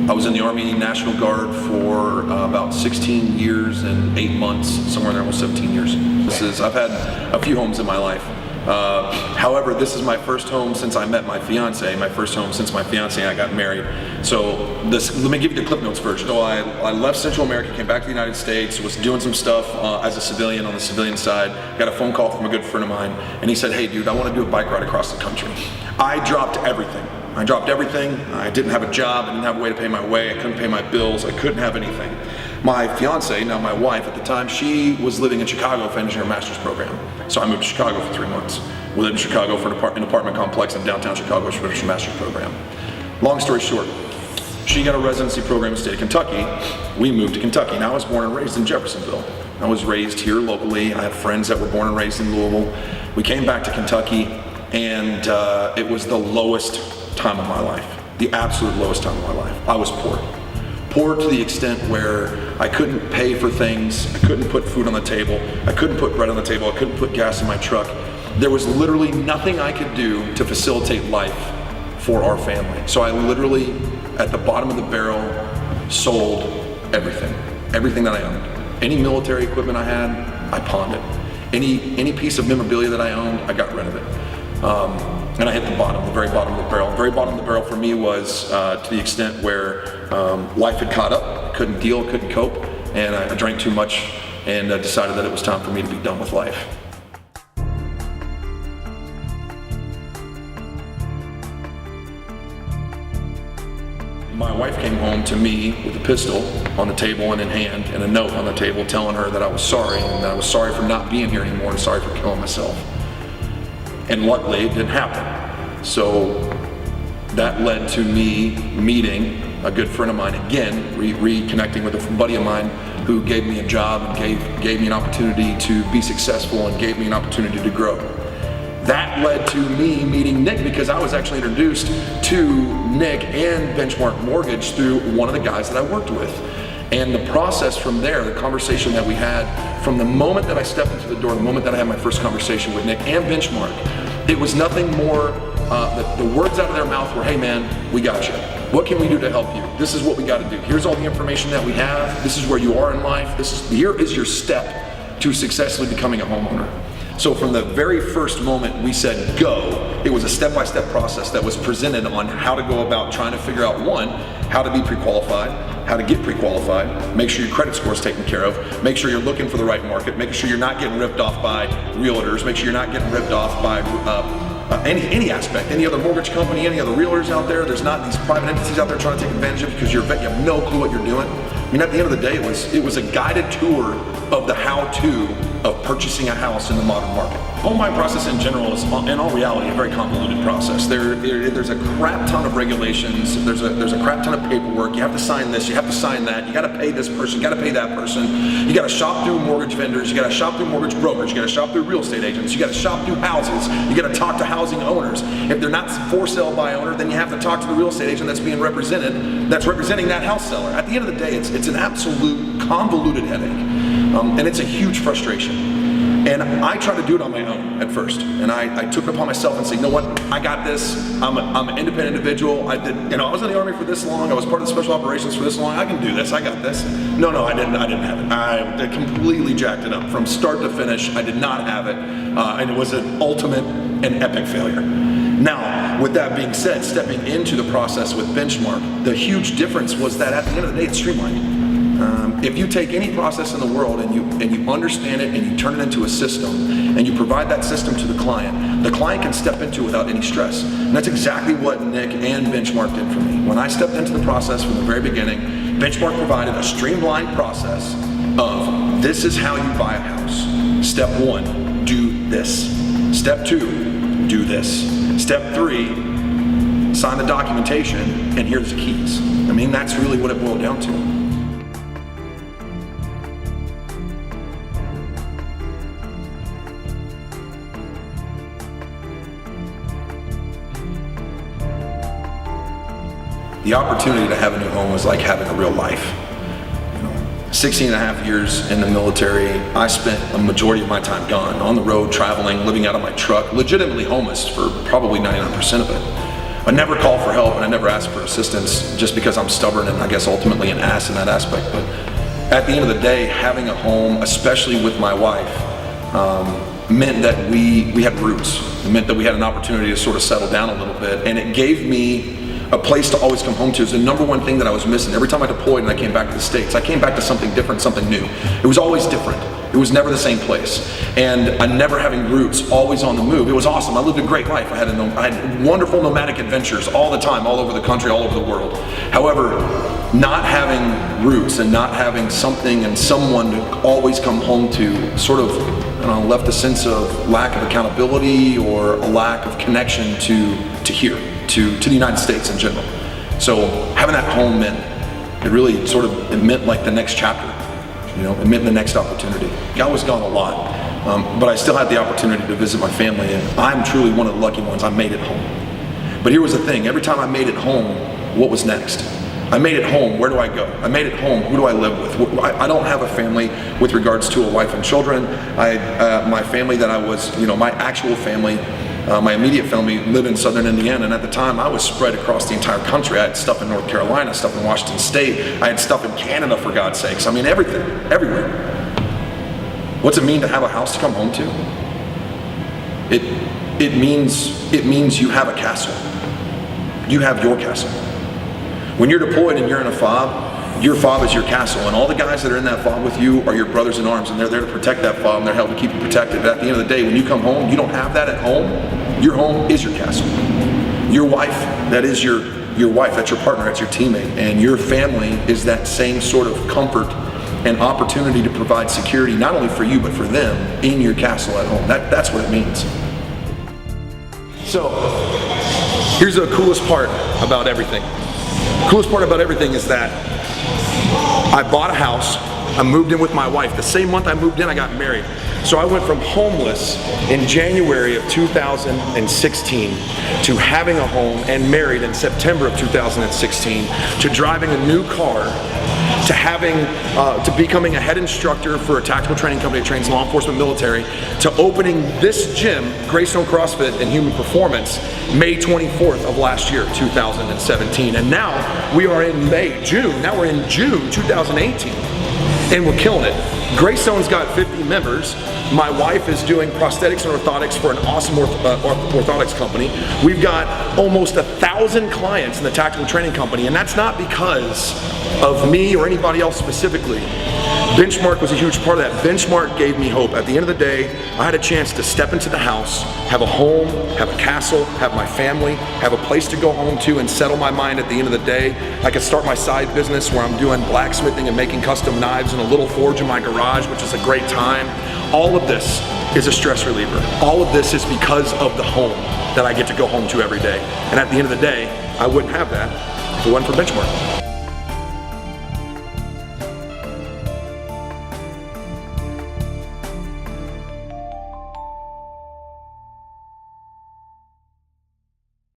I was in the Army National Guard for about 16 years and 8 months, somewhere there, almost 17 years. I've had a few homes in my life. However, this is my first home since I met my fiance, my first home since my fiance and I got married. So let me give you the Clip Notes version. So I left Central America, came back to the United States, was doing some stuff as a civilian on the civilian side, got a phone call from a good friend of mine, and he said, hey dude, I want to do a bike ride across the country. I dropped everything. I didn't have a job, I didn't have a way to pay my way, I couldn't pay my bills, I couldn't have anything. My fiance, now my wife at the time, she was living in Chicago finishing her master's program. So I moved to Chicago for 3 months. We lived in Chicago for an apartment complex in downtown Chicago to finish her master's program. Long story short, she got a residency program in the state of Kentucky. We moved to Kentucky. Now I was born and raised in Jeffersonville. I was raised here locally. I have friends that were born and raised in Louisville. We came back to Kentucky, and it was the lowest time of my life, the absolute lowest time of my life. I was poor. Poor to the extent where I couldn't pay for things, I couldn't put food on the table, I couldn't put bread on the table, I couldn't put gas in my truck. There was literally nothing I could do to facilitate life for our family. So I literally, at the bottom of the barrel, sold everything that I owned. Any military equipment I had, I pawned it. Any piece of memorabilia that I owned, I got rid of it. And I hit the bottom, the very bottom of the barrel. The very bottom of the barrel for me was to the extent where life had caught up, couldn't deal, couldn't cope, and I drank too much and decided that it was time for me to be done with life. My wife came home to me with a pistol on the table and in hand and a note on the table telling her that I was sorry and that I was sorry for not being here anymore and sorry for killing myself. And luckily it didn't happen. So that led to me meeting a good friend of mine again, reconnecting with a buddy of mine who gave me a job and gave me an opportunity to be successful and gave me an opportunity to grow. That led to me meeting Nick because I was actually introduced to Nick and Benchmark Mortgage through one of the guys that I worked with. And the process from there, the conversation that we had, from the moment that I stepped into the door, the moment that I had my first conversation with Nick and Benchmark, it was nothing more, the words out of their mouth were, hey man, we got you. What can we do to help you? This is what we got to do. Here's all the information that we have. This is where you are in life. Here is your step to successfully becoming a homeowner. So from the very first moment we said go, it was a step-by-step process that was presented on how to go about trying to figure out, one, how to be pre-qualified, how to get pre-qualified, make sure your credit score is taken care of, make sure you're looking for the right market, making sure you're not getting ripped off by realtors, make sure you're not getting ripped off by any aspect, any other mortgage company, any other realtors out there. There's not these private entities out there trying to take advantage of you because you have no clue what you're doing. I mean, at the end of the day, it was a guided tour of the how-to of purchasing a house in the modern market. Home buying process in general is, in all reality, a very convoluted process. There's a crap ton of regulations. There's a crap ton of paperwork. You have to sign this. You have to sign that. You got to pay this person. You got to pay that person. You got to shop through mortgage vendors. You got to shop through mortgage brokers. You got to shop through real estate agents. You got to shop through houses. You got to talk to housing owners. If they're not for sale by owner, then you have to talk to the real estate agent that's being represented, that's representing that house seller. At the end of the day, it's an absolute convoluted headache, and it's a huge frustration. And I tried to do it on my own at first, and I took it upon myself and said, you know what, I got this. I'm an independent individual. I was in the Army for this long. I was part of the special operations for this long. I can do this. I got this. No, I didn't have it. I completely jacked it up from start to finish. I did not have it, and it was an ultimate and epic failure. Now, with that being said, stepping into the process with Benchmark, the huge difference was that at the end of the day, it's streamlined. If you take any process in the world and you understand it and you turn it into a system and you provide that system to the client can step into it without any stress. And that's exactly what Nick and Benchmark did for me. When I stepped into the process from the very beginning, Benchmark provided a streamlined process of this is how you buy a house. Step 1, do this. Step 2, do this. Step 3, sign the documentation, and here's the keys. I mean, that's really what it boiled down to. The opportunity to have a new home was like having a real life. 16 and a half years in the military, I spent a majority of my time gone, on the road, traveling, living out of my truck, legitimately homeless for probably 99% of it. I never call for help and I never ask for assistance just because I'm stubborn and I guess ultimately an ass in that aspect. But at the end of the day, having a home, especially with my wife, meant that we had roots. It meant that we had an opportunity to sort of settle down a little bit, and it gave me a place to always come home to. It's the number one thing that I was missing. Every time I deployed and I came back to the States, I came back to something different, something new. It was always different. It was never the same place. And I never having roots, always on the move. It was awesome. I lived a great life. I had wonderful nomadic adventures all the time, all over the country, all over the world. However, not having roots and not having something and someone to always come home to sort of, left a sense of lack of accountability or a lack of connection to here, to the United States in general. So having that home meant, it meant like the next chapter. It meant the next opportunity. I was gone a lot, but I still had the opportunity to visit my family, and I'm truly one of the lucky ones. I made it home. But here was the thing, every time I made it home, what was next? I made it home, where do I go? I made it home, who do I live with? I don't have a family with regards to a wife and children. My family that I was, my actual family, my immediate family lived in southern Indiana, and at the time I was spread across the entire country. I had stuff in North Carolina, stuff in Washington State, I had stuff in Canada, for God's sakes. I mean, everything, everywhere. What's it mean to have a house to come home to? It means you have a castle. You have your castle. When you're deployed and you're in a FOB, your FOB is your castle, and all the guys that are in that FOB with you are your brothers in arms, and they're there to protect that FOB, and they're helping to keep you protected. But at the end of the day, when you come home, you don't have that at home. Your home is your castle. Your wife, that is your wife, that's your partner, that's your teammate, and your family is that same sort of comfort and opportunity to provide security, not only for you, but for them in your castle at home. That's what it means. So, here's the coolest part about everything. The coolest part about everything is that I bought a house, I moved in with my wife. The same month I moved in, I got married. So I went from homeless in January of 2016 to having a home and married in September of 2016 to driving a new car to having, to becoming a head instructor for a tactical training company that trains law enforcement military, to opening this gym, Greystone CrossFit and Human Performance, May 24th of last year, 2017. And now we are in now we're in June 2018. And we're killing it. Greystone's got 50 members. My wife is doing prosthetics and orthotics for an awesome orthotics company. We've got almost 1,000 clients in the tactical training company, and that's not because of me or anybody else specifically. Benchmark was a huge part of that. Benchmark gave me hope. At the end of the day, I had a chance to step into the house, have a home, have a castle, have my family, have a place to go home to and settle my mind at the end of the day. I could start my side business where I'm doing blacksmithing and making custom knives in a little forge in my garage, which is a great time. All of this is a stress reliever. All of this is because of the home that I get to go home to every day. And at the end of the day, I wouldn't have that if it wasn't for Benchmark.